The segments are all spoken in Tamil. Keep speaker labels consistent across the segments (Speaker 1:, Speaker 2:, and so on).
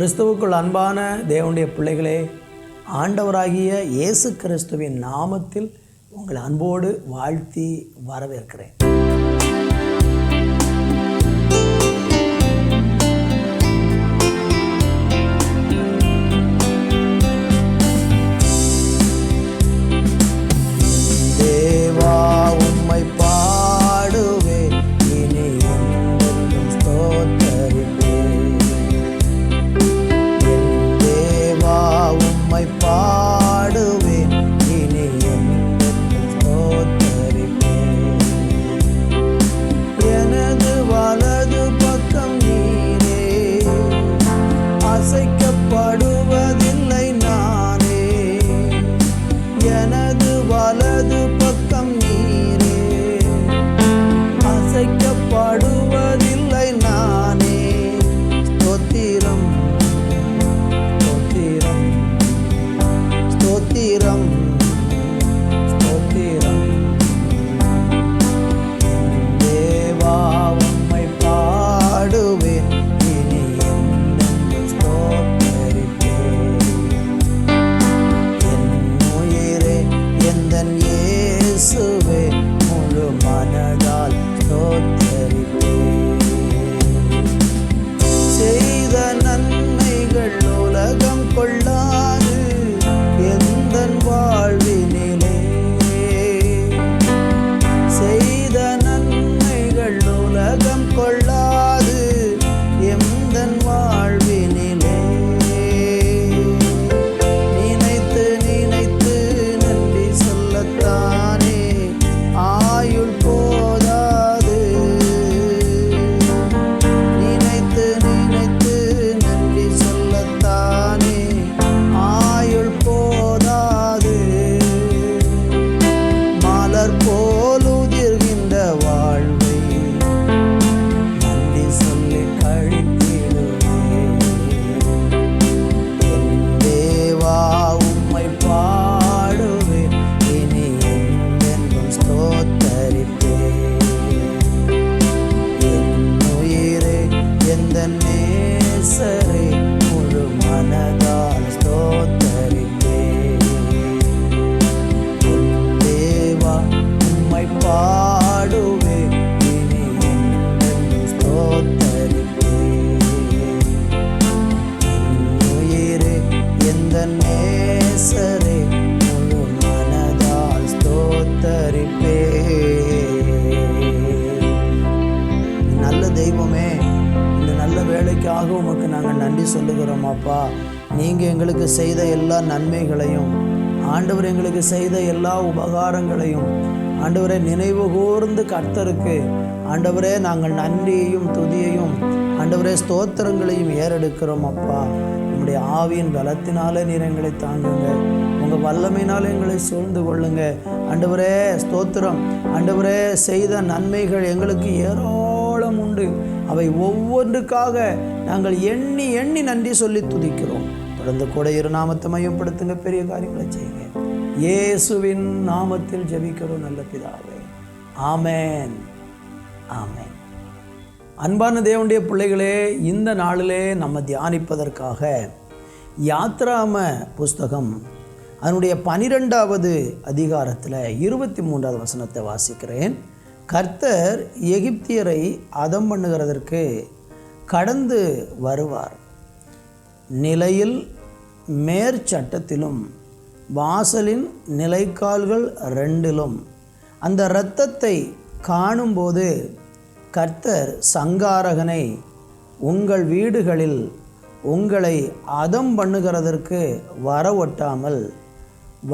Speaker 1: கிறிஸ்துவுக்குள் அன்பான தேவனுடைய பிள்ளைகளே, ஆண்டவராகிய இயேசு கிறிஸ்துவின் நாமத்தில் உங்கள் அன்போடு வாழ்த்தி வரவேற்கிறேன். தேவா உம்மை பாடுவே, இனி என்றென்றும் ஸ்தோத்தரிப்பேன். என் தேவா உம்மை பாடுவேன், இனி என்றென்றும் ஸ்தோத்தரிப்பேன். எனது வலது பக்கம் நீரே, அசைக்கப்படுவதில்லை நானே. எனது வலது பக்கம் நீரே, அசைக்கப்படுவதில்லை நானே. ஸ்தோத்திரம் ஸ்தோத்திரம் ஸ்தோத்திரம் ஸ்தோத்திரம். தேவா உம்மை பாடுவேன், இனி என்றென்றும் ஸ்தோத்தரிப்பேன். என் உயிரே, எந்தன் இயேசுவே, முழு மனதால் ஸ்தோத்தரிப்பேன். செய்த நன்மைகள் உலகம் கொள்ளாது எந்தன் வாழ்வினிலே. செய்த நன்மைகள் உலகம் கொள்ளாது எந்தன் வாழ்வினிலே. நினைத்து நினைத்து நன்றி சொல்லத்தானே ஆயுள் போதாது. நினைத்து நினைத்து நன்றி சொல்லத்தானே ஆயுள் போதாது. மலர் போல் உதிர்கின்ற வாழ்வை நன்றி சொல்லி கழித்திடுவேன். என் தேவா உம்மை பாடுவேன், இனி என்றென்றும் ஸ்தோத்தரிப்பேன். என் உயிரே, எந்தன் நேசரே, முழு மனதால் ஸ்தோத்தரிப்பேன். என் தேவா உம்மை பாடுவேன், இனி என்றென்றும் ஸ்தோத்தரிப்பேன். என் உயிரே, எந்தன் நேசரே, முழு மனதால் ஸ்தோத்தரிப்பேன். நல்ல தெய்வமே, இந்த நல்ல வேலைக்காக உமக்கு நாங்கள் நன்றி சொல்லுகிறோம் அப்பா. நீங்கள் எங்களுக்கு செய்த எல்லா நன்மைகளையும், ஆண்டவர் எங்களுக்கு செய்த எல்லா உபகாரங்களையும் ஆண்டவரே நினைவு கூர்ந்து கர்த்தருக்கு ஆண்டவரே நாங்கள் நன்றியையும் துதியையும் ஆண்டவரே ஸ்தோத்திரங்களையும் ஏறெடுக்கிறோம் அப்பா. உங்களுடைய ஆவியின் பலத்தினாலே நீர் எங்களை தாங்குங்க, உங்கள் வல்லமையினால் எங்களை சூழ்ந்து கொள்ளுங்க ஆண்டவரே. ஸ்தோத்திரம் ஆண்டவரே. செய்த நன்மைகள் எங்களுக்கு ஏராளம் உண்டு. அவை ஒவ்வொன்றுக்காக நாங்கள் எண்ணி எண்ணி நன்றி சொல்லி துதிக்கிறோம். தொடர்ந்து கூட இரு நாமத்தை மையப்படுத்துங்க, பெரிய காரியங்களை செய்யுங்க. இயேசுவின் நாமத்தில் ஜெபிக்கிறோம் நல்ல பிதாவே, ஆமென் ஆமென். அன்பான தேவனுடைய பிள்ளைகளே, இந்த நாளிலே நம்ம தியானிப்பதற்காக யாத்ராம புஸ்தகம் அதனுடைய 12வது அதிகாரத்தில் 23வது வசனத்தை வாசிக்கிறேன். கர்த்தர் எகிப்தியரை அதம் பண்ணுகிறதற்கு கடந்து வருவார். நிலையில் மேற்சட்டத்திலும் வாசலின் நிலைக்கால்கள் 2லும் அந்த இரத்தத்தை காணும்போது கர்த்தர் சங்காரகனை உங்கள் வீடுகளில் உங்களை அதம் பண்ணுகிறதற்கு வரவொட்டாமல்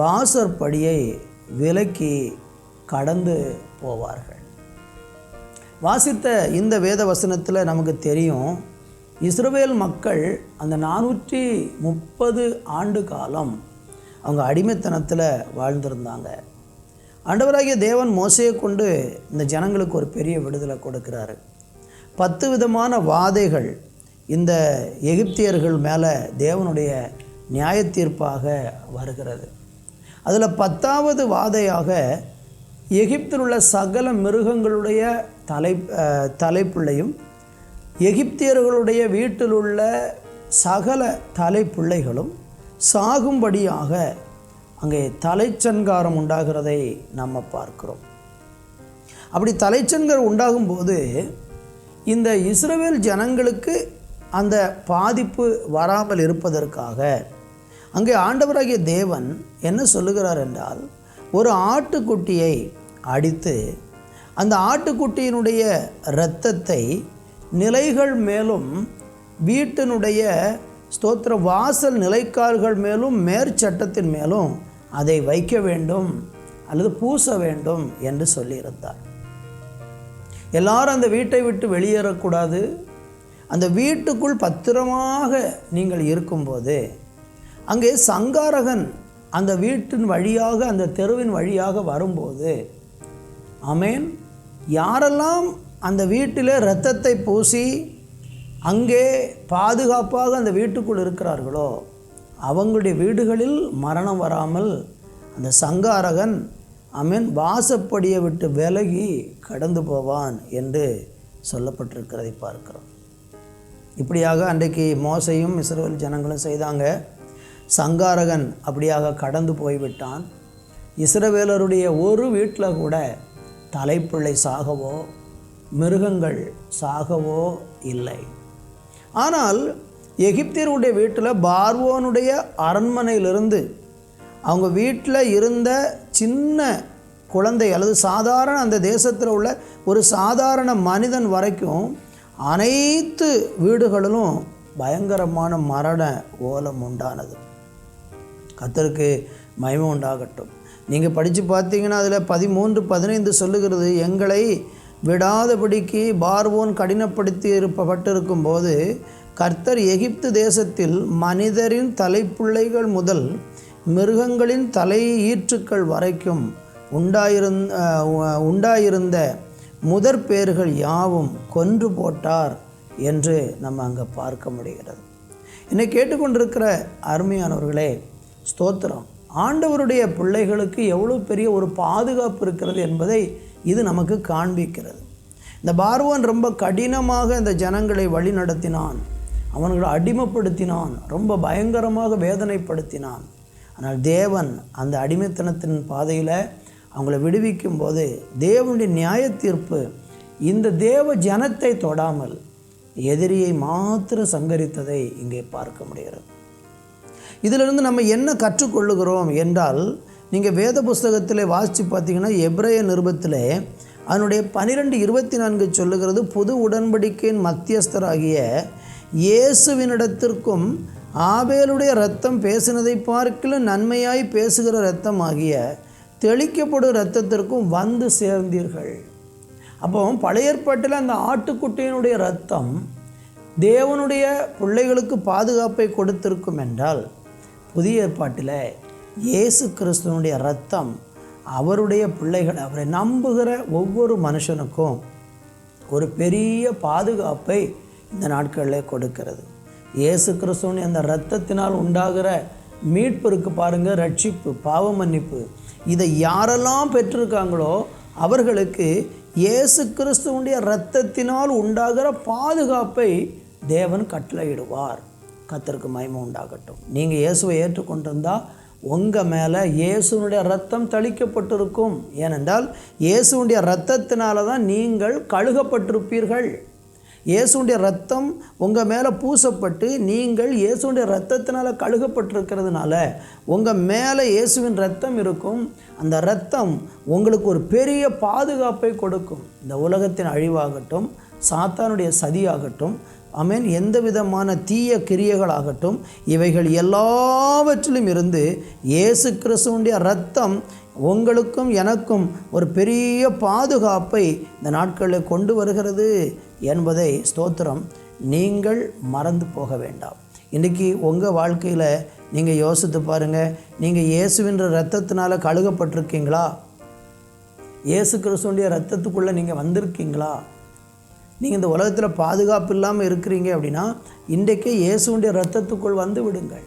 Speaker 1: வாசற்படியை விலக்கி கடந்து போவார்கள். வாசித்த இந்த வேத வசனத்தில் நமக்கு தெரியும், இஸ்ரவேல் மக்கள் அந்த 430 ஆண்டு காலம் அவங்க அடிமைத்தனத்தில் வாழ்ந்திருந்தாங்க. ஆண்டவராகிய தேவன் மோசையை கொண்டு இந்த ஜனங்களுக்கு ஒரு பெரிய விடுதலை கொடுக்கிறாரு. 10 விதமான வாதைகள் இந்த எகிப்தியர்கள் மேலே தேவனுடைய நியாய தீர்ப்பாக வருகிறது. அதில் 10வது வாதையாக எகிப்தில் உள்ள சகல மிருகங்களுடைய தலைப்பிள்ளையும் எகிப்தியர்களுடைய வீட்டில் உள்ள சகல தலை பிள்ளைகளும் சாகும்படியாக அங்கே தலைச்சன்காரம் உண்டாகிறதை நம்ம பார்க்கிறோம். அப்படி தலைச்சன்காரம் உண்டாகும்போது இந்த இஸ்ரவேல் ஜனங்களுக்கு அந்த பாதிப்பு வராமல் இருப்பதற்காக அங்கே ஆண்டவராகிய தேவன் என்ன சொல்லுகிறார் என்றால், ஒரு ஆட்டுக்குட்டியை அடித்து அந்த ஆட்டுக்குட்டியினுடைய இரத்தத்தை நிலைகள் மேலும் வீட்டினுடைய ஸ்தோத்திர வாசல் நிலைக்கால்கள் மேலும் மேற்சட்டத்தின் மேலும் அதை வைக்க வேண்டும் அல்லது பூச வேண்டும் என்று சொல்லியிருந்தார். எல்லாரும் அந்த வீட்டை விட்டு வெளியேறக்கூடாது. அந்த வீட்டுக்குள் பத்திரமாக நீங்கள் இருக்கும்போது அங்கே சங்காரகன் அந்த வீட்டின் வழியாக அந்த தெருவின் வழியாக வரும்போது, ஆமேன், யாரெல்லாம் அந்த வீட்டிலே இரத்தத்தை பூசி அங்கே பாதுகாப்பாக அந்த வீட்டுக்குள் இருக்கிறார்களோ அவங்களுடைய வீடுகளில் மரணம் வராமல் அந்த சங்காரகன் ஆமேன் வாசப்படியை விட்டு விலகி கடந்து போவான் என்று சொல்லப்பட்டிருக்கிறதை பார்க்கிறோம். இப்படியாக அன்றைக்கு மோசையும் இஸ்ரவேல் ஜனங்களும் செய்தாங்க. சங்காரகன் அப்படியாக கடந்து போய்விட்டான். இஸ்ரவேலருடைய ஒரு வீட்டில் கூட தலைப்பிள்ளை சாகவோ மிருகங்கள் சாகவோ இல்லை. ஆனால் எகிப்தியருடைய வீட்டில் பார்வோனுடைய அரண்மனையிலிருந்து அவங்க வீட்டில் இருந்த சின்ன குழந்தை அல்லது சாதாரண அந்த தேசத்தில் உள்ள ஒரு சாதாரண மனிதன் வரைக்கும் அனைத்து வீடுகளிலும் பயங்கரமான மரண ஓலம் உண்டானது. கர்த்தருக்கு மகிமை உண்டாகட்டும். நீங்கள் படித்து பார்த்தீங்கன்னா அதில் 13-15 சொல்லுகிறது, எங்களை விடாதபடிக்கு பார்வோன் கடினப்படுத்தியிருப்பட்டிருக்கும் போது கர்த்தர் எகிப்து தேசத்தில் மனிதரின் தலைப்பிள்ளைகள் முதல் மிருகங்களின் தலை ஈற்றுக்கள் வரைக்கும் உண்டாயிருந்த முதற் பேர்கள் யாவும் கொன்று போட்டார் என்று நம்ம அங்கே பார்க்க முடிகிறது. என்னை கேட்டுக்கொண்டிருக்கிற அருமையானவர்களே, ஸ்தோத்திரம், ஆண்டவருடைய பிள்ளைகளுக்கு எவ்வளோ பெரிய ஒரு பாதுகாப்பு இருக்கிறது என்பதை இது நமக்கு காண்பிக்கிறது. இந்த பார்வோன் ரொம்ப கடினமாக இந்த ஜனங்களை வழி நடத்தினான், அவன்களை அடிமைப்படுத்தினான், ரொம்ப பயங்கரமாக வேதனைப்படுத்தினான். ஆனால் தேவன் அந்த அடிமைத்தனத்தின் பாதையில் அவங்கள விடுவிக்கும் போது தேவனுடைய நியாய தீர்ப்பு இந்த தேவ ஜனத்தை தொடாமல் எதிரியை மாத்திரம் சங்கரித்ததை இங்கே பார்க்க முடிகிறது. இதிலிருந்து நம்ம என்ன கற்றுக்கொள்ளுகிறோம் என்றால், நீங்கள் வேத புஸ்தகத்தில் வாசித்து பார்த்தீங்கன்னா எபிரேய நிருபத்தில் அதனுடைய 12:24 சொல்லுகிறது, புது உடன்படிக்கையின் மத்தியஸ்தராகிய இயேசுவினிடத்திற்கும் ஆபேலுடைய இரத்தம் பேசினதை பார்க்கிலும் நன்மையாய் பேசுகிற இரத்தம் ஆகிய தெளிக்கப்படும் இரத்தத்திற்கும் வந்து சேர்ந்தீர்கள். அப்போ பழைய ஏற்பாட்டில் அந்த ஆட்டுக்குட்டியினுடைய இரத்தம் தேவனுடைய பிள்ளைகளுக்கு பாதுகாப்பை கொடுத்திருக்கும் என்றால், புதிய ஏற்பாட்டில் இயேசு கிறிஸ்துவனுடைய இரத்தம் அவருடைய பிள்ளைகள், அவரை நம்புகிற ஒவ்வொரு மனுஷனுக்கும் ஒரு பெரிய பாதுகாப்பை இந்த நாட்களில் கொடுக்கிறது. இயேசு கிறிஸ்துவின் அந்த இரத்தத்தினால் உண்டாகிற மீட்பு இருக்கு பாருங்கள், ரட்சிப்பு, பாவ மன்னிப்பு, இதை யாரெல்லாம் பெற்றிருக்காங்களோ அவர்களுக்கு இயேசு கிறிஸ்துவனுடைய இரத்தத்தினால் உண்டாகிற பாதுகாப்பை தேவன் கட்டளையிடுவார். கர்த்தருக்கு மகிமை உண்டாகட்டும். நீங்கள் இயேசுவை ஏற்றுக்கொண்டிருந்தால் உங்கள் மேலே இயேசுனுடைய இரத்தம் தளிக்கப்பட்டிருக்கும். ஏனென்றால் இயேசுனுடைய இரத்தத்தினால தான் நீங்கள் கழுகப்பட்டிருப்பீர்கள். இயேசுடைய இரத்தம் உங்கள் மேலே பூசப்பட்டு நீங்கள் இயேசுடைய இரத்தத்தினால் கழுகப்பட்டிருக்கிறதுனால உங்கள் மேலே இயேசுவின் இரத்தம் இருக்கும். அந்த இரத்தம் உங்களுக்கு ஒரு பெரிய பாதுகாப்பை கொடுக்கும். இந்த உலகத்தின் அழிவாகட்டும், சாத்தானுடைய சதியாகட்டும், ஆமென், எந்த விதமான தீய கிரியைகளாகட்டும், இவைகள் எல்லாவற்றிலும் இருந்து இயேசு கிறிஸ்துவினுடைய இரத்தம் உங்களுக்கும் எனக்கும் ஒரு பெரிய பாதுகாப்பை இந்த நாட்களில் கொண்டு வருகிறது என்பதை ஸ்தோத்திரம் நீங்கள் மறந்து போக வேண்டாம். இன்றைக்கி உங்கள் வாழ்க்கையில் நீங்கள் யோசித்து பாருங்கள், நீங்கள் இயேசுவின் இரத்தத்தினால் கழுகப்பட்டிருக்கீங்களா? இயேசு கிறிஸ்துவினுடைய இரத்தத்துக்குள்ளே நீங்கள் வந்திருக்கீங்களா? நீங்கள் இந்த உலகத்தில் பாதுகாப்பு இல்லாமல் இருக்கிறீங்க அப்படின்னா இன்றைக்கே இயேசுவினுடைய இரத்தத்துக்குள் வந்து விடுங்கள்.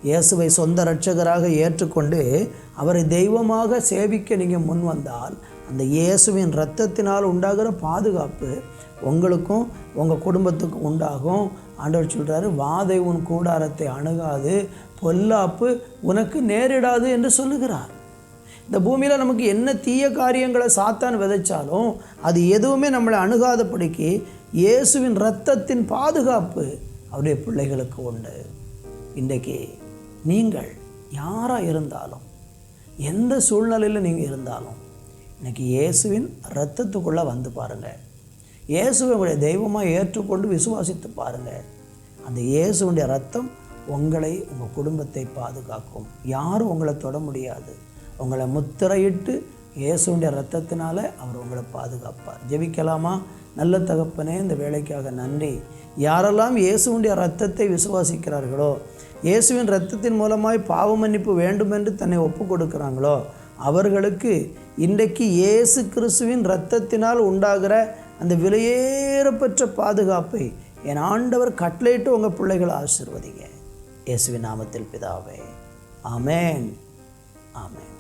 Speaker 1: இயேசுவை சொந்த இரட்சகராக ஏற்றுக்கொண்டு அவரை தெய்வமாக சேவிக்க நீங்கள் முன் வந்தால் அந்த இயேசுவின் இரத்தத்தினால் உண்டாகிற பாதுகாப்பு உங்களுக்கும் உங்கள் குடும்பத்துக்கும் உண்டாகும். ஆண்டவர் சொல்கிறாரு, வாதை உன் கூடாரத்தை அணுகாது, பொல்லாப்பு உனக்கு நேரிடாது என்று சொல்லுகிறார். இந்த பூமியில் நமக்கு என்ன தீய காரியங்களை சாத்தான் விதைச்சாலும் அது எதுவுமே நம்மளை அணுகாதபடிக்கு இயேசுவின் இரத்தத்தின் பாதுகாப்பு அவருடைய பிள்ளைகளுக்கு உண்டு. இன்றைக்கு நீங்கள் யாராக இருந்தாலும், எந்த சூழ்நிலையில் நீங்கள் இருந்தாலும், இன்றைக்கி இயேசுவின் இரத்தத்துக்குள்ளே வந்து பாருங்கள். இயேசுவை உங்களுடைய தெய்வமாக ஏற்றுக்கொண்டு விசுவாசித்து பாருங்கள். அந்த இயேசுடைய இரத்தம் உங்களை, உங்கள் குடும்பத்தை பாதுகாக்கும். யாரும் உங்களை தொட முடியாது. உங்களை முத்திரையிட்டு இயேசுடைய இரத்தத்தினால அவர் உங்களை பாதுகாப்பார். ஜெபிக்கலாமா? நல்ல தகப்பனே, இந்த வேலைக்காக நன்றி. யாரெல்லாம் இயேசுடைய இரத்தத்தை விசுவாசிக்கிறார்களோ, இயேசுவின் இரத்தத்தின் மூலமாய் பாவ மன்னிப்பு வேண்டுமென்று தன்னை ஒப்பு கொடுக்குறாங்களோ, அவர்களுக்கு இன்றைக்கு இயேசு கிறிஸ்துவின் இரத்தத்தினால் உண்டாகிற அந்த விலையேறப்பெற்ற பாதுகாப்பை என் ஆண்டவர் கட்டளையிட்டு உங்கள் பிள்ளைகளை ஆசீர்வதிங்க. இயேசுவின் நாமத்தில் பிதாவே, ஆமென், ஆமென்.